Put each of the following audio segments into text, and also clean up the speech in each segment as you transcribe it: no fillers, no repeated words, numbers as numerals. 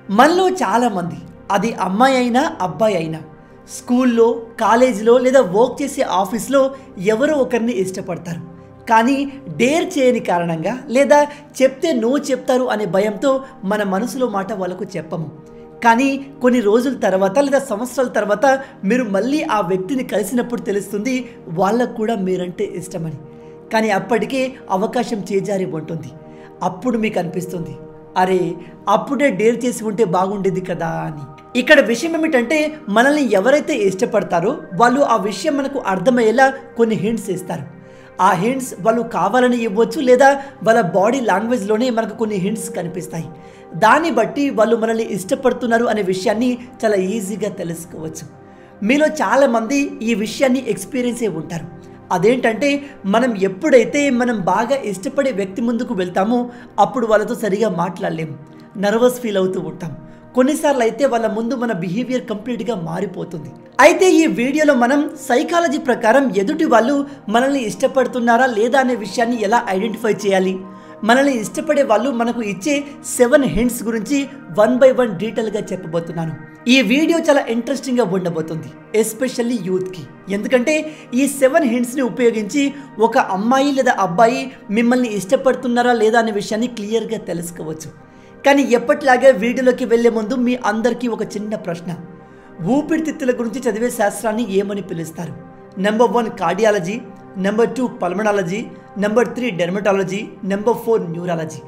మనలో చాలామంది, అది అమ్మాయి అయినా అబ్బాయి అయినా, స్కూల్లో, కాలేజీలో లేదా వర్క్ చేసే ఆఫీస్లో ఎవరో ఒకరిని ఇష్టపడతారు. కానీ డేర్ చేయని కారణంగా లేదా చెప్తే నో చెప్తారు అనే భయంతో మన మనసులో మాట వాళ్ళకు చెప్పము. కానీ కొన్ని రోజుల తర్వాత లేదా సంవత్సరాల తర్వాత మీరు మళ్ళీ ఆ వ్యక్తిని కలిసినప్పుడు తెలుస్తుంది వాళ్ళకు కూడా మీరంటే ఇష్టమని. కానీ అప్పటికే అవకాశం చేజారి ఉంటుంది. అప్పుడు మీకు అనిపిస్తుంది, అరే అప్పుడే డేర్ చేసి ఉంటే బాగుండేది కదా అని. ఇక్కడ విషయం ఏమిటంటే, మనల్ని ఎవరైతే ఇష్టపడతారో వాళ్ళు ఆ విషయం మనకు అర్థమయ్యేలా కొన్ని హింట్స్ ఇస్తారు. ఆ హింట్స్ వాళ్ళు కావాలని ఇవ్వచ్చు, లేదా వాళ్ళ బాడీ లాంగ్వేజ్లోనే మనకు కొన్ని హింట్స్ కనిపిస్తాయి. దాన్ని బట్టి వాళ్ళు మనల్ని ఇష్టపడుతున్నారు అనే విషయాన్ని చాలా ఈజీగా తెలుసుకోవచ్చు. మీలో చాలామంది ఈ విషయాన్ని ఎక్స్పీరియన్స్ అయి ఉంటారు. అదేంటంటే, మనం ఎప్పుడైతే మనం బాగా ఇష్టపడే వ్యక్తి ముందుకు వెళ్తామో అప్పుడు వాళ్ళతో సరిగా మాట్లాడలేము, నర్వస్ ఫీల్ అవుతూ ఉంటాం. కొన్నిసార్లు అయితే వాళ్ళ ముందు మన బిహేవియర్ కంప్లీట్గా మారిపోతుంది. అయితే ఈ వీడియోలో మనం సైకాలజీ ప్రకారం ఎదుటి వాళ్ళు మనల్ని ఇష్టపడుతున్నారా లేదా అనే విషయాన్ని ఎలా ఐడెంటిఫై చేయాలి, మనల్ని ఇష్టపడే వాళ్ళు మనకు ఇచ్చే 7 హింట్స్ గురించి 1 by 1 డీటెయిల్గా చెప్పబోతున్నాను. ఈ వీడియో చాలా ఇంట్రెస్టింగ్గా ఉండబోతుంది, ఎస్పెషల్లీ యూత్కి. ఎందుకంటే ఈ 7 హింట్స్ని ఉపయోగించి ఒక అమ్మాయి లేదా అబ్బాయి మిమ్మల్ని ఇష్టపడుతున్నారా లేదా అనే విషయాన్ని క్లియర్గా తెలుసుకోవచ్చు. కానీ ఎప్పటిలాగే వీడియోలోకి వెళ్లే ముందు మీ అందరికీ ఒక చిన్న ప్రశ్న. ఊపిరితిత్తుల గురించి చదివే శాస్త్రాన్ని ఏమని పిలుస్తారు? Number 1 cardiology, number 2 pulmonology, number 3 dermatology, number 4 neurology.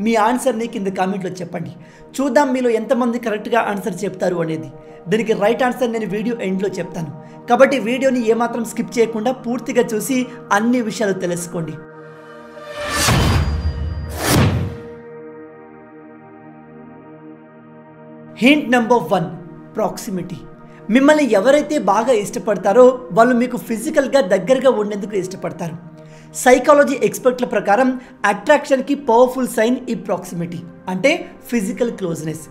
మీ ఆన్సర్ని కింద కామెంట్లో చెప్పండి. చూద్దాం మీలో ఎంతమంది కరెక్ట్గా ఆన్సర్ చెప్తారు అనేది. దీనికి రైట్ ఆన్సర్ నేను వీడియో ఎండ్లో చెప్తాను. కాబట్టి వీడియోని ఏమాత్రం స్కిప్ చేయకుండా పూర్తిగా చూసి అన్ని విషయాలు తెలుసుకోండి. Hint number 1, proximity. మిమ్మల్ని ఎవరైతే బాగా ఇష్టపడతారో వాళ్ళు మీకు ఫిజికల్గా దగ్గరగా ఉండేందుకు ఇష్టపడతారు. సైకాలజీ ఎక్స్పర్ట్ల ప్రకారం అట్రాక్షన్కి పవర్ఫుల్ సైన్ ఈ ప్రాక్సిమిటీ, అంటే ఫిజికల్ క్లోజ్నెస్.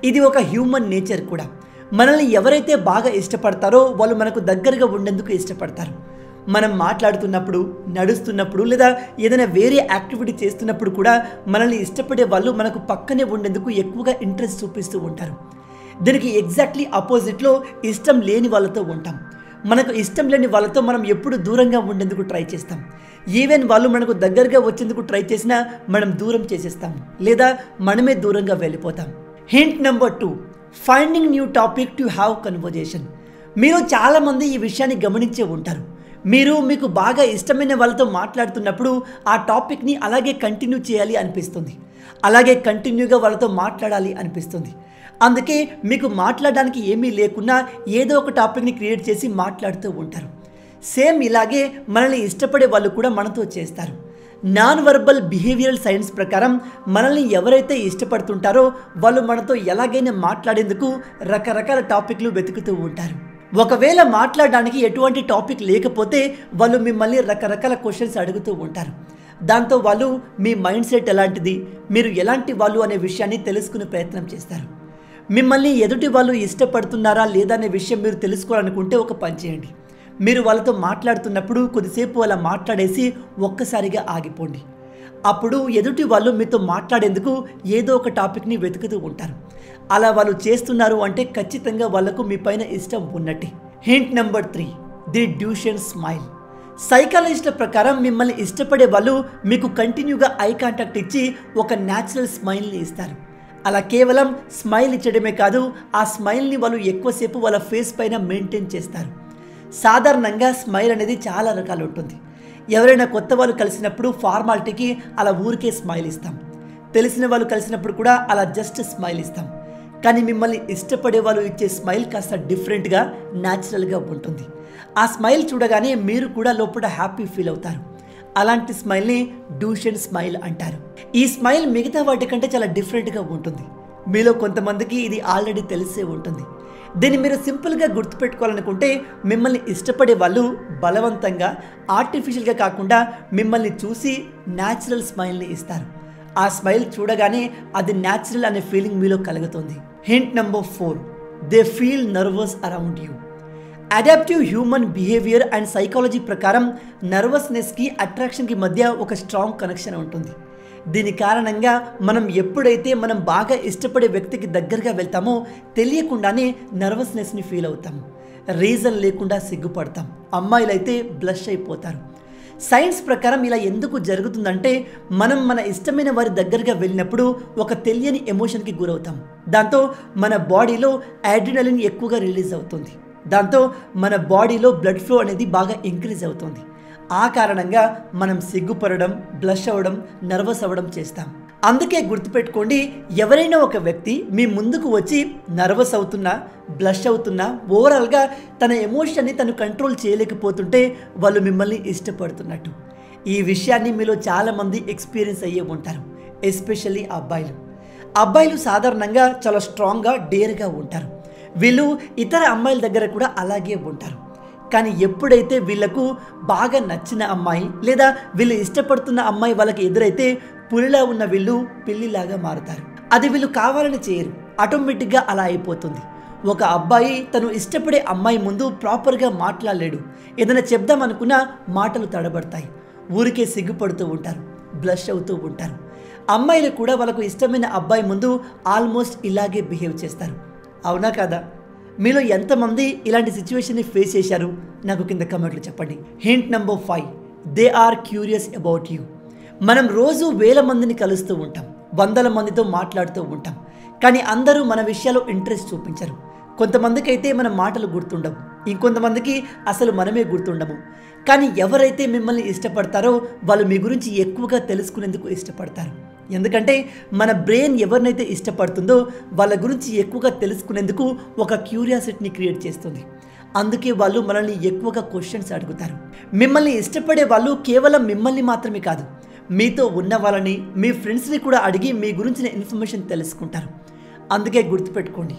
ఇది ఒక హ్యూమన్ నేచర్ కూడా. మనల్ని ఎవరైతే బాగా ఇష్టపడతారో వాళ్ళు మనకు దగ్గరగా ఉండేందుకు ఇష్టపడతారు. మనం మాట్లాడుతున్నప్పుడు, నడుస్తున్నప్పుడు లేదా ఏదైనా వేరే యాక్టివిటీ చేస్తున్నప్పుడు కూడా మనల్ని ఇష్టపడే వాళ్ళు మనకు పక్కనే ఉండేందుకు ఎక్కువగా ఇంట్రెస్ట్ చూపిస్తూ ఉంటారు. దీనికి ఎగ్జాక్ట్లీ ఆపోజిట్లో ఇష్టం లేని వాళ్ళతో ఉంటాం. మనకు ఇష్టం లేని వాళ్ళతో మనం ఎప్పుడు దూరంగా ఉండేందుకు ట్రై చేస్తాం. ఈవెన్ వాళ్ళు మనకు దగ్గరగా వచ్చేందుకు ట్రై చేసినా మనం దూరం చేసేస్తాం, లేదా మనమే దూరంగా వెళ్ళిపోతాం. Hint number 2, finding new topic to have conversation. మీరు చాలామంది ఈ విషయాన్ని గమనించే ఉంటారు. మీరు మీకు బాగా ఇష్టమైన వాళ్ళతో మాట్లాడుతున్నప్పుడు ఆ టాపిక్ని అలాగే కంటిన్యూ చేయాలి అనిపిస్తుంది, అలాగే కంటిన్యూగా వాళ్ళతో మాట్లాడాలి అనిపిస్తుంది. అందుకే మీకు మాట్లాడడానికి ఏమీ లేకున్నా ఏదో ఒక టాపిక్ని క్రియేట్ చేసి మాట్లాడుతూ ఉంటారు. సేమ్ ఇలాగే మనల్ని ఇష్టపడే వాళ్ళు కూడా మనతో చేస్తారు. నాన్ వర్బల్ బిహేవియరల్ సైన్స్ ప్రకారం మనల్ని ఎవరైతే ఇష్టపడుతుంటారో వాళ్ళు మనతో ఎలాగైనా మాట్లాడేందుకు రకరకాల టాపిక్లు వెతుకుతూ ఉంటారు. ఒకవేళ మాట్లాడడానికి ఎటువంటి టాపిక్ లేకపోతే వాళ్ళు మిమ్మల్ని రకరకాల క్వశ్చన్స్ అడుగుతూ ఉంటారు. దాంతో వాళ్ళు మీ మైండ్ సెట్ ఎలాంటిది, మీరు ఎలాంటి వాళ్ళు అనే విషయాన్ని తెలుసుకునే ప్రయత్నం చేస్తారు. మిమ్మల్ని ఎదుటి వాళ్ళు ఇష్టపడుతున్నారా లేదా అనే విషయం మీరు తెలుసుకోవాలనుకుంటే ఒక పని చేయండి. మీరు వాళ్ళతో మాట్లాడుతున్నప్పుడు కొద్దిసేపు అలా మాట్లాడేసి ఒక్కసారిగా ఆగిపోండి. అప్పుడు ఎదుటి వాళ్ళు మీతో మాట్లాడేందుకు ఏదో ఒక టాపిక్ని వెతుకుతూ ఉంటారు. అలా వాళ్ళు చేస్తున్నారు అంటే ఖచ్చితంగా వాళ్ళకు మీ పైన ఇష్టం ఉన్నట్టే. Hint number 3, the Duchenne smile. సైకాలజిస్టుల ప్రకారం మిమ్మల్ని ఇష్టపడే వాళ్ళు మీకు కంటిన్యూగా ఐ కాంటాక్ట్ ఇచ్చి ఒక న్యాచురల్ స్మైల్ని ఇస్తారు. అలా కేవలం స్మైల్ ఇచ్చడమే కాదు, ఆ స్మైల్ని వాళ్ళు ఎక్కువసేపు వాళ్ళ ఫేస్ పైన మెయింటైన్ చేస్తారు. సాధారణంగా స్మైల్ అనేది చాలా రకాలు ఉంటుంది. ఎవరైనా కొత్త వాళ్ళు కలిసినప్పుడు ఫార్మాలిటీకి అలా ఊరికే స్మైల్ ఇస్తాం. తెలిసిన వాళ్ళు కలిసినప్పుడు కూడా అలా జస్ట్ స్మైల్ ఇస్తాం. కానీ మిమ్మల్ని ఇష్టపడే వాళ్ళు ఇచ్చే స్మైల్ కాస్త డిఫరెంట్గా, న్యాచురల్గా ఉంటుంది. ఆ స్మైల్ చూడగానే మీరు కూడా లోపల హ్యాపీ ఫీల్ అవుతారు. అలాంటి స్మైల్ని డ్యూషన్ స్మైల్ అంటారు. ఈ స్మైల్ మిగతా వాటి కంటే చాలా డిఫరెంట్గా ఉంటుంది. మీలో కొంతమందికి ఇది ఆల్రెడీ తెలిసే ఉంటుంది. దీన్ని మీరు సింపుల్గా గుర్తుపెట్టుకోవాలనుకుంటే, మిమ్మల్ని ఇష్టపడే వాళ్ళు బలవంతంగా, ఆర్టిఫిషియల్గా కాకుండా మిమ్మల్ని చూసి న్యాచురల్ స్మైల్ని ఇస్తారు. ఆ స్మైల్ చూడగానే అది న్యాచురల్ అనే ఫీలింగ్ మీలో కలుగుతుంది. Hint number 4, they feel nervous around you. Adaptive human behaviour and psychology ప్రకారం నర్వస్నెస్కి, అట్రాక్షన్కి మధ్య ఒక స్ట్రాంగ్ కనెక్షన్ ఉంటుంది. దీని కారణంగా మనం ఎప్పుడైతే మనం బాగా ఇష్టపడే వ్యక్తికి దగ్గరగా వెళ్తామో తెలియకుండానే నర్వస్నెస్ని ఫీల్ అవుతాం, రీజన్ లేకుండా సిగ్గుపడతాం, అమ్మాయిలైతే బ్లష్ అయిపోతారు. సైన్స్ ప్రకారం ఇలా ఎందుకు జరుగుతుందంటే మనం మన ఇష్టమైన వారి దగ్గరగా వెళ్ళినప్పుడు ఒక తెలియని ఎమోషన్కి గురవుతాం. దాంతో మన బాడీలో అడ్రినలిన్ ఎక్కువగా రిలీజ్ అవుతుంది. దాంతో మన బాడీలో బ్లడ్ ఫ్లో అనేది బాగా ఇంక్రీజ్ అవుతుంది. ఆ కారణంగా మనం సిగ్గుపడడం, బ్లష్ అవ్వడం, నర్వస్ అవ్వడం చేస్తాం. అందుకే గుర్తుపెట్టుకోండి, ఎవరైనా ఒక వ్యక్తి మీ ముందుకు వచ్చి నర్వస్ అవుతున్నా, బ్లష్ అవుతున్నా, ఓవరాల్గా తన ఎమోషన్ని తను కంట్రోల్ చేయలేకపోతుంటే వాళ్ళు మిమ్మల్ని ఇష్టపడుతున్నట్టు. ఈ విషయాన్ని మీలో చాలామంది ఎక్స్పీరియన్స్ అయ్యే ఉంటారు. ఎస్పెషల్లీ అబ్బాయిలు సాధారణంగా చాలా స్ట్రాంగ్గా, డేర్గా ఉంటారు. వీళ్ళు ఇతర అమ్మాయిల దగ్గర కూడా అలాగే ఉంటారు. కానీ ఎప్పుడైతే వీళ్ళకు బాగా నచ్చిన అమ్మాయి లేదా వీళ్ళు ఇష్టపడుతున్న అమ్మాయి వాళ్ళకి ఎదురైతే పులిలా ఉన్న వీళ్ళు పిల్లిలాగా మారుతారు. అది వీళ్ళు కావాలని చేయరు, ఆటోమేటిక్గా అలా అయిపోతుంది. ఒక అబ్బాయి తను ఇష్టపడే అమ్మాయి ముందు ప్రాపర్గా మాట్లాడలేడు. ఏదైనా చెప్దామనుకున్నా మాటలు తడబడతాయి. ఊరికే సిగ్గుపడుతూ ఉంటారు, బ్లష్ అవుతూ ఉంటారు. అమ్మాయిలు కూడా వాళ్ళకు ఇష్టమైన అబ్బాయి ముందు ఆల్మోస్ట్ ఇలాగే బిహేవ్ చేస్తారు. అవునా కదా? మీలో ఎంతమంది ఇలాంటి సిచ్యువేషన్ని ఫేస్ చేశారు నాకు కింద కమెంట్లు చెప్పండి. Hint number 5, they are curious about you. మనం రోజు వేల మందిని కలుస్తూ ఉంటాం, వందల మందితో మాట్లాడుతూ ఉంటాం. కానీ అందరూ మన విషయాల్లో ఇంట్రెస్ట్ చూపించరు. కొంతమందికి అయితే మన మాటలు గుర్తుండవు, ఇంకొంతమందికి అసలు మనమే గుర్తుండము. కానీ ఎవరైతే మిమ్మల్ని ఇష్టపడతారో వాళ్ళు మీ గురించి ఎక్కువగా తెలుసుకునేందుకు ఇష్టపడతారు. ఎందుకంటే మన బ్రెయిన్ ఎవరినైతే ఇష్టపడుతుందో వాళ్ళ గురించి ఎక్కువగా తెలుసుకునేందుకు ఒక క్యూరియాసిటీని క్రియేట్ చేస్తుంది. అందుకే వాళ్ళు మనల్ని ఎక్కువగా క్వశ్చన్స్ అడుగుతారు. మిమ్మల్ని ఇష్టపడే వాళ్ళు కేవలం మిమ్మల్ని మాత్రమే కాదు, మీతో ఉన్న వాళ్ళని, మీ ఫ్రెండ్స్ని కూడా అడిగి మీ గురించిన ఇన్ఫర్మేషన్ తెలుసుకుంటారు. అందుకే గుర్తుపెట్టుకోండి,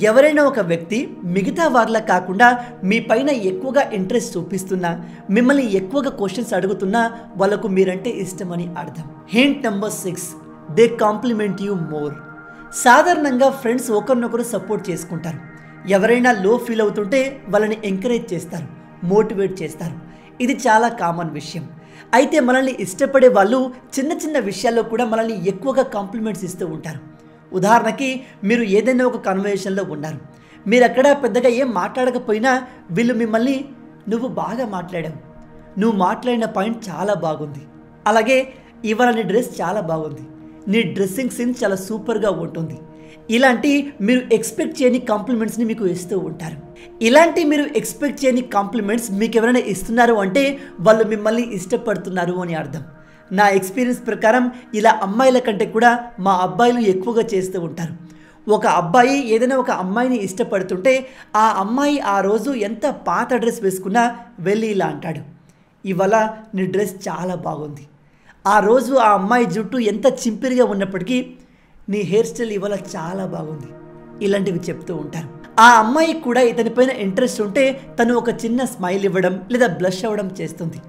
ఎవరైనా ఒక వ్యక్తి మిగతా వారిలా కాకుండా మీ పైన ఎక్కువగా ఇంట్రెస్ట్ చూపిస్తున్నా, మిమ్మల్ని ఎక్కువగా క్వశ్చన్స్ అడుగుతున్నా వాళ్ళకు మీరంటే ఇష్టమని అర్థం. Hint number 6, they complement you more. సాధారణంగా ఫ్రెండ్స్ ఒకరినొకరు సపోర్ట్ చేసుకుంటారు. ఎవరైనా లో ఫీల్ అవుతుంటే వాళ్ళని ఎంకరేజ్ చేస్తారు, మోటివేట్ చేస్తారు. ఇది చాలా కామన్ విషయం. అయితే మనల్ని ఇష్టపడే వాళ్ళు చిన్న చిన్న విషయాల్లో కూడా మనల్ని ఎక్కువగా కాంప్లిమెంట్స్ ఇస్తూ ఉంటారు. ఉదాహరణకి మీరు ఏదైనా ఒక కన్వర్సేషన్లో ఉన్నారు, మీరు అక్కడ పెద్దగా ఏం మాట్లాడకపోయినా వీళ్ళు మిమ్మల్ని నువ్వు బాగా మాట్లాడావు, నువ్వు మాట్లాడిన పాయింట్ చాలా బాగుంది, అలాగే ఇవాళ నీ డ్రెస్ చాలా బాగుంది, నీ డ్రెస్సింగ్ సెన్స్ చాలా సూపర్గా ఉంటుంది, ఇలాంటి మీరు ఎక్స్పెక్ట్ చేయని కాంప్లిమెంట్స్ని మీకు ఇస్తూ ఉంటారు. ఇలాంటి మీరు ఎక్స్పెక్ట్ చేయని కాంప్లిమెంట్స్ మీకు ఎవరైనా ఇస్తున్నారు అంటే వాళ్ళు మిమ్మల్ని ఇష్టపడుతున్నారు అని అర్థం. నా ఎక్స్పీరియన్స్ ప్రకారం ఇలా అమ్మాయిల కంటే కూడా మా అబ్బాయిలు ఎక్కువగా చేస్తూ ఉంటారు. ఒక అబ్బాయి ఏదైనా ఒక అమ్మాయిని ఇష్టపడుతుంటే ఆ అమ్మాయి ఆ రోజు ఎంత పాత డ్రెస్ వేసుకున్నా వెళ్ళి ఇలా అంటాడు, ఇవాళ నీ డ్రెస్ చాలా బాగుంది. ఆ రోజు ఆ అమ్మాయి జుట్టు ఎంత చింపిరిగా ఉన్నప్పటికీ నీ హెయిర్ స్టైల్ ఇవాళ చాలా బాగుంది, ఇలాంటివి చెప్తూ ఉంటారు. ఆ అమ్మాయికి కూడా ఇతనిపైన ఇంట్రెస్ట్ ఉంటే తను ఒక చిన్న స్మైల్ ఇవ్వడం లేదా బ్లష్ అవ్వడం చేస్తుంది.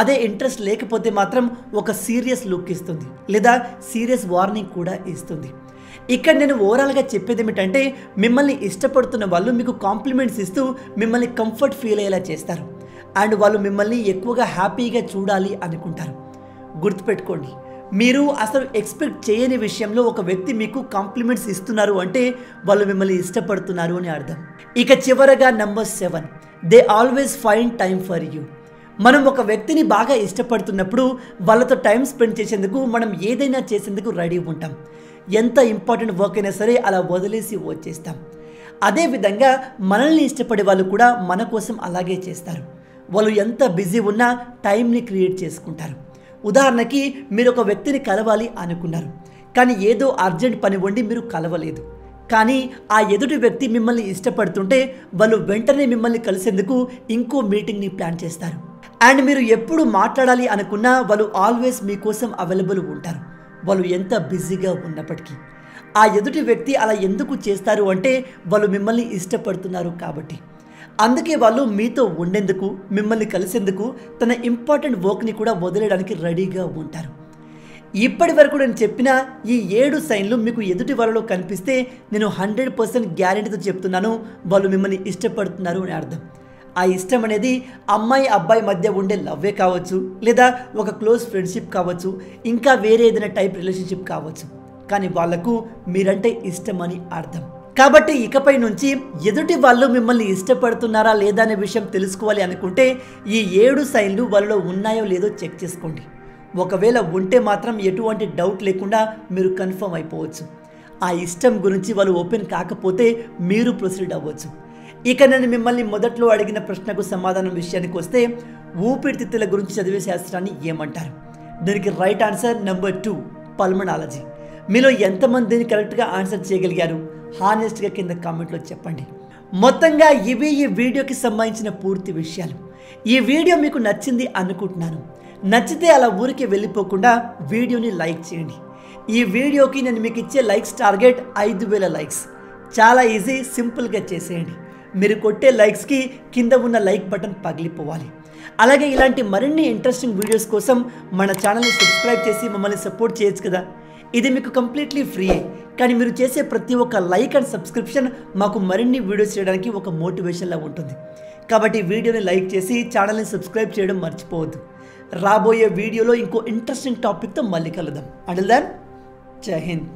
అదే ఇంట్రెస్ట్ లేకపోతే మాత్రం ఒక సీరియస్ లుక్ ఇస్తుంది లేదా సీరియస్ వార్నింగ్ కూడా ఇస్తుంది. ఇక్కడ నేను ఓవరాల్గా చెప్పేది ఏమిటంటే మిమ్మల్ని ఇష్టపడుతున్న వాళ్ళు మీకు కాంప్లిమెంట్స్ ఇస్తూ మిమ్మల్ని కంఫర్ట్ ఫీల్ అయ్యేలా చేస్తారు. అండ్ వాళ్ళు మిమ్మల్ని ఎక్కువగా హ్యాపీగా చూడాలి అనుకుంటారు. గుర్తుపెట్టుకోండి, మీరు అసలు ఎక్స్పెక్ట్ చేయని విషయంలో ఒక వ్యక్తి మీకు కాంప్లిమెంట్స్ ఇస్తున్నారు అంటే వాళ్ళు మిమ్మల్ని ఇష్టపడుతున్నారు అని అర్థం. ఇక చివరగా number 7, they always find time for you. మనం ఒక వ్యక్తిని బాగా ఇష్టపడుతున్నప్పుడు వాళ్ళతో టైం స్పెండ్ చేసేందుకు మనం ఏదైనా చేసేందుకు రెడీ ఉంటాం. ఎంత ఇంపార్టెంట్ వర్క్ అయినా సరే అలా వదిలేసి వచ్చేస్తాం. అదేవిధంగా మనల్ని ఇష్టపడే వాళ్ళు కూడా మన కోసం అలాగే చేస్తారు. వాళ్ళు ఎంత బిజీ ఉన్నా టైంని క్రియేట్ చేసుకుంటారు. ఉదాహరణకి మీరు ఒక వ్యక్తిని కలవాలి అనుకున్నారు, కానీ ఏదో అర్జెంట్ పని ఉండి మీరు కలవలేదు. కానీ ఆ ఎదుటి వ్యక్తి మిమ్మల్ని ఇష్టపడుతుంటే వాళ్ళు వెంటనే మిమ్మల్ని కలిసేందుకు ఇంకో మీటింగ్ని ప్లాన్ చేస్తారు. అండ్ మీరు ఎప్పుడు మాట్లాడాలి అనుకున్నా వాళ్ళు ఆల్వేస్ మీకోసం అవైలబుల్ ఉంటారు, వాళ్ళు ఎంత బిజీగా ఉన్నప్పటికీ. ఆ ఎదుటి వ్యక్తి అలా ఎందుకు చేస్తారు అంటే వాళ్ళు మిమ్మల్ని ఇష్టపడుతున్నారు కాబట్టి. అందుకే వాళ్ళు మీతో ఉండేందుకు, మిమ్మల్ని కలిసేందుకు తన ఇంపార్టెంట్ వర్క్ని కూడా వదిలేయడానికి రెడీగా ఉంటారు. ఇప్పటి వరకు నేను చెప్పిన ఈ 7 సైన్లు మీకు ఎదుటి వాళ్ళలో కనిపిస్తే నేను 100% గ్యారెంటీతో చెప్తున్నాను వాళ్ళు మిమ్మల్ని ఇష్టపడుతున్నారు అని అర్థం. ఆ ఇష్టం అనేది అమ్మాయి అబ్బాయి మధ్య ఉండే లవ్వే కావచ్చు, లేదా ఒక క్లోజ్ ఫ్రెండ్షిప్ కావచ్చు, ఇంకా వేరే ఏదైనా టైప్ రిలేషన్షిప్ కావచ్చు. కానీ వాళ్లకు మీరంటే ఇష్టమని అర్థం. కాబట్టి ఇకపై నుంచి ఎదుటి వాళ్ళు మిమ్మల్ని ఇష్టపడుతున్నారా లేదా అనే విషయం తెలుసుకోవాలి అనుకుంటే ఈ 7 సైన్లు వాళ్ళలో ఉన్నాయో లేదో చెక్ చేసుకోండి. ఒకవేళ ఉంటే మాత్రం ఎటువంటి డౌట్ లేకుండా మీరు కన్ఫర్మ్ అయిపోవచ్చు. ఆ ఇష్టం గురించి వాళ్ళు ఓపెన్ కాకపోతే మీరు ప్రొసీడ్ అవ్వచ్చు. ఇక నేను మిమ్మల్ని మొదట్లో అడిగిన ప్రశ్నకు సమాధానం విషయానికి వస్తే, ఊపిరితిత్తుల గురించి చదివే శాస్త్రాన్ని ఏమంటారు? దీనికి రైట్ ఆన్సర్ నెంబర్ 2, పల్మనాలజీ. మీలో ఎంతమంది దీన్ని కరెక్ట్గా ఆన్సర్ చేయగలిగారు? హానెస్ట్గా కింద కామెంట్లో చెప్పండి. మొత్తంగా ఇవి ఈ వీడియోకి సంబంధించిన పూర్తి విషయాలు. ఈ వీడియో మీకు నచ్చింది అనుకుంటున్నాను. నచ్చితే అలా ఊరికి వెళ్ళిపోకుండా వీడియోని లైక్ చేయండి. ఈ వీడియోకి నేను మీకు ఇచ్చే లైక్స్ టార్గెట్ 5000 లైక్స్. చాలా ఈజీ, సింపుల్గా చేసేయండి. మీరు కొట్టే లైక్స్కి కింద ఉన్న లైక్ బటన్ పగిలిపోవాలి. అలాగే ఇలాంటి మరిన్ని ఇంట్రెస్టింగ్ వీడియోస్ కోసం మన ఛానల్ని సబ్స్క్రైబ్ చేసి మమ్మల్ని సపోర్ట్ చేయొచ్చు కదా. ఇది మీకు కంప్లీట్లీ ఫ్రీ. కానీ మీరు చేసే ప్రతి ఒక్క లైక్ అండ్ సబ్స్క్రిప్షన్ మాకు మరిన్ని వీడియోస్ చేయడానికి ఒక మోటివేషన్లా ఉంటుంది. కాబట్టి వీడియోని లైక్ చేసి ఛానల్ని సబ్స్క్రైబ్ చేయడం మర్చిపోవద్దు. రాబోయే వీడియోలో ఇంకో ఇంట్రెస్టింగ్ టాపిక్తో మళ్ళీ కలుద్దాం. అంటిల్ దెన్, జై హింద్.